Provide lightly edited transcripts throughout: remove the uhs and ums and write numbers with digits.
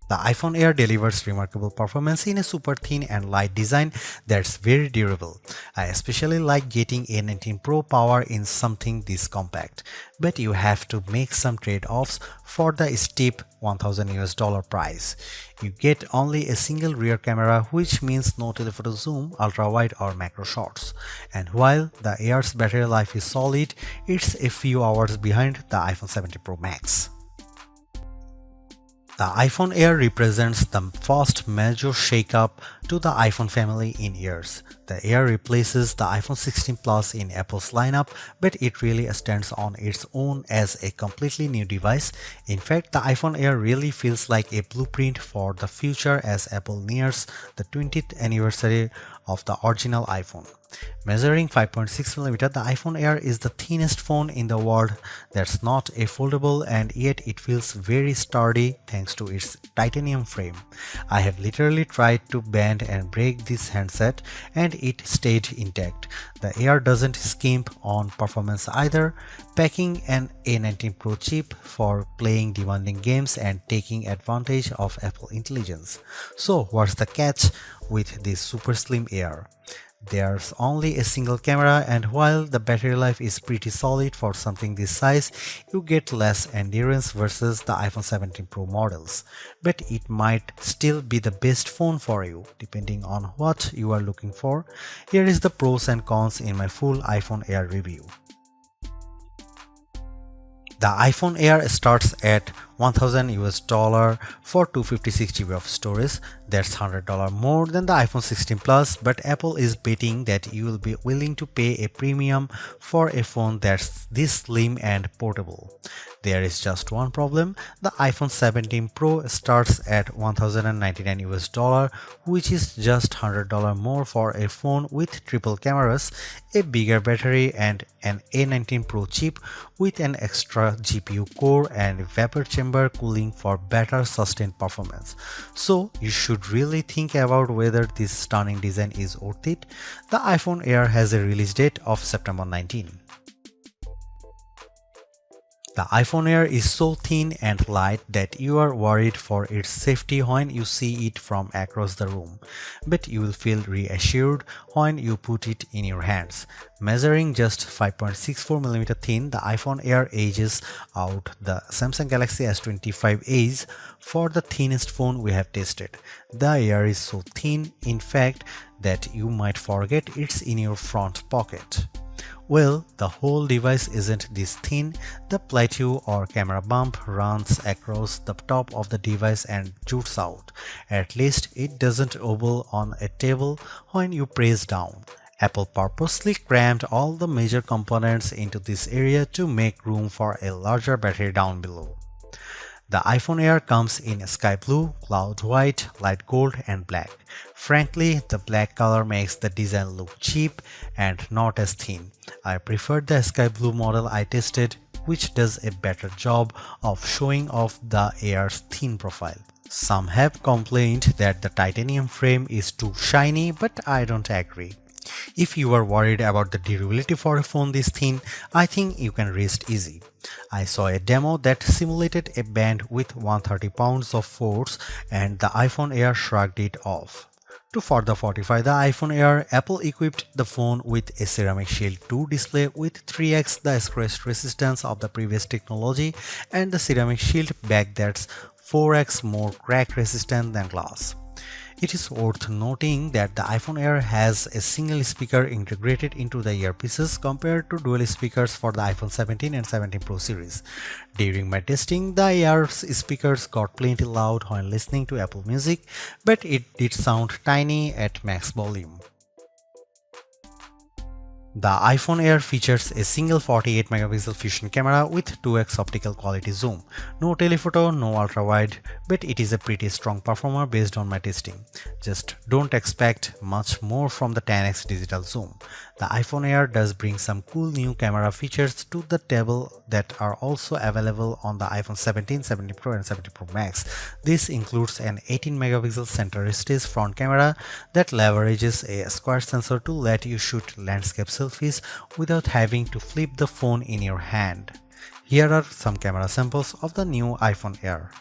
The iPhone Air delivers remarkable performance in a super thin and light design that's very durable. I especially like getting A19 Pro power in something this compact, but you have to make some trade-offs for the steep $1,000 price. You get only a single rear camera, which means no telephoto zoom, ultra-wide or macro shots. And while the Air's battery life is solid, it's a few hours behind the iPhone 17 Pro Max. The iPhone Air represents the first major shakeup to the iPhone family in years. The Air replaces the iPhone 16 Plus in Apple's lineup, but it really stands on its own as a completely new device. In fact, the iPhone Air really feels like a blueprint for the future as Apple nears the 20th anniversary of the original iPhone. Measuring 5.6mm, the iPhone Air is the thinnest phone in the world that's not a foldable, and yet it feels very sturdy thanks to its titanium frame. I have literally tried to bend and break this handset and it stayed intact. The Air doesn't skimp on performance either, packing an A19 Pro chip for playing demanding games and taking advantage of Apple intelligence. So what's the catch with this super slim Air? There's only a single camera, and while the battery life is pretty solid for something this size, you get less endurance versus the iPhone 17 Pro models. But it might still be the best phone for you, depending on what you are looking for. Here is the pros and cons in my full iPhone Air review. The iPhone Air starts at $1,000 for 256GB of storage. That's $100 more than the iPhone 16 Plus, but Apple is betting that you will be willing to pay a premium for a phone that's this slim and portable. There is just one problem. The iPhone 17 Pro starts at $1,099, which is just $100 more for a phone with triple cameras, a bigger battery, and an A19 Pro chip with an extra GPU core and vapor chamber cooling for better sustained performance. So you should really think about whether this stunning design is worth it. The iPhone Air has a release date of September 19. The iPhone Air is so thin and light that you are worried for its safety when you see it from across the room, but you will feel reassured when you put it in your hands. Measuring just 5.64mm thin, the iPhone Air edges out the Samsung Galaxy S25 Edge for the thinnest phone we have tested. The Air is so thin, in fact, that you might forget it's in your front pocket. Well, the whole device isn't this thin. The plateau or camera bump runs across the top of the device and jutes out. At least it doesn't wobble on a table when you press down. Apple purposely crammed all the major components into this area to make room for a larger battery down below. The iPhone Air comes in sky blue, cloud white, light gold, and black. Frankly, the black color makes the design look cheap and not as thin. I preferred the sky blue model I tested, which does a better job of showing off the Air's thin profile. Some have complained that the titanium frame is too shiny, but I don't agree. If you are worried about the durability for a phone this thin, I think you can rest easy. I saw a demo that simulated a band with 130 pounds of force, and the iPhone Air shrugged it off. To further fortify the iPhone Air, Apple equipped the phone with a Ceramic Shield 2 display with 3x the scratch resistance of the previous technology and the Ceramic Shield back that's 4x more crack resistant than glass. It is worth noting that the iPhone Air has a single speaker integrated into the earpieces compared to dual speakers for the iPhone 17 and 17 Pro series. During my testing, the Air's speakers got plenty loud when listening to Apple Music, but it did sound tiny at max volume. The iPhone Air features a single 48MP fusion camera with 2x optical quality zoom. No telephoto, no ultra-wide, but it is a pretty strong performer based on my testing. Just don't expect much more from the 10x digital zoom. The iPhone Air does bring some cool new camera features to the table that are also available on the iPhone 17, 17 Pro and 17 Pro Max. This includes an 18MP center stage front camera that leverages a square sensor to let you shoot landscape selfies without having to flip the phone in your hand. Here are some camera samples of the new iPhone Air.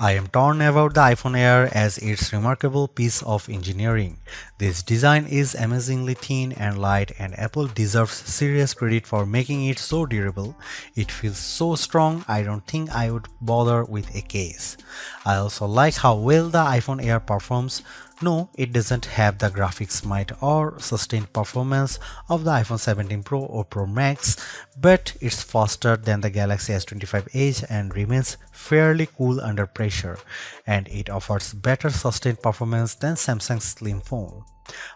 I am torn about the iPhone Air as its remarkable piece of engineering. This design is amazingly thin and light, and Apple deserves serious credit for making it so durable. It feels so strong, I don't think I would bother with a case. I also like how well the iPhone Air performs. No, it doesn't have the graphics might or sustained performance of the iPhone 17 Pro or Pro Max, but it's faster than the Galaxy S25 Edge and remains fairly cool under pressure, and it offers better sustained performance than Samsung's slim phone.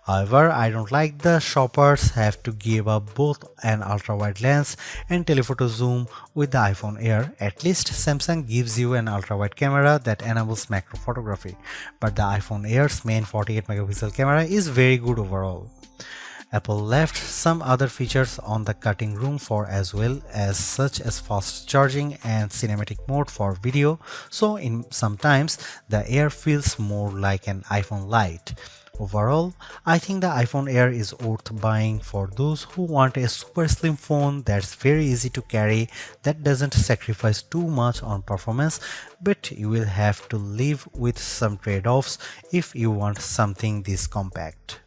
However, I don't like the shoppers have to give up both an ultra-wide lens and telephoto zoom with the iPhone Air. At least Samsung gives you an ultra-wide camera that enables macro photography, but the iPhone Air's main 48 megapixel camera is very good overall. Apple left some other features on the cutting room floor as well, as such as fast charging and cinematic mode for video, so in sometimes the Air feels more like an iPhone Lite. Overall, I think the iPhone Air is worth buying for those who want a super slim phone that's very easy to carry, that doesn't sacrifice too much on performance, but you will have to live with some trade-offs if you want something this compact.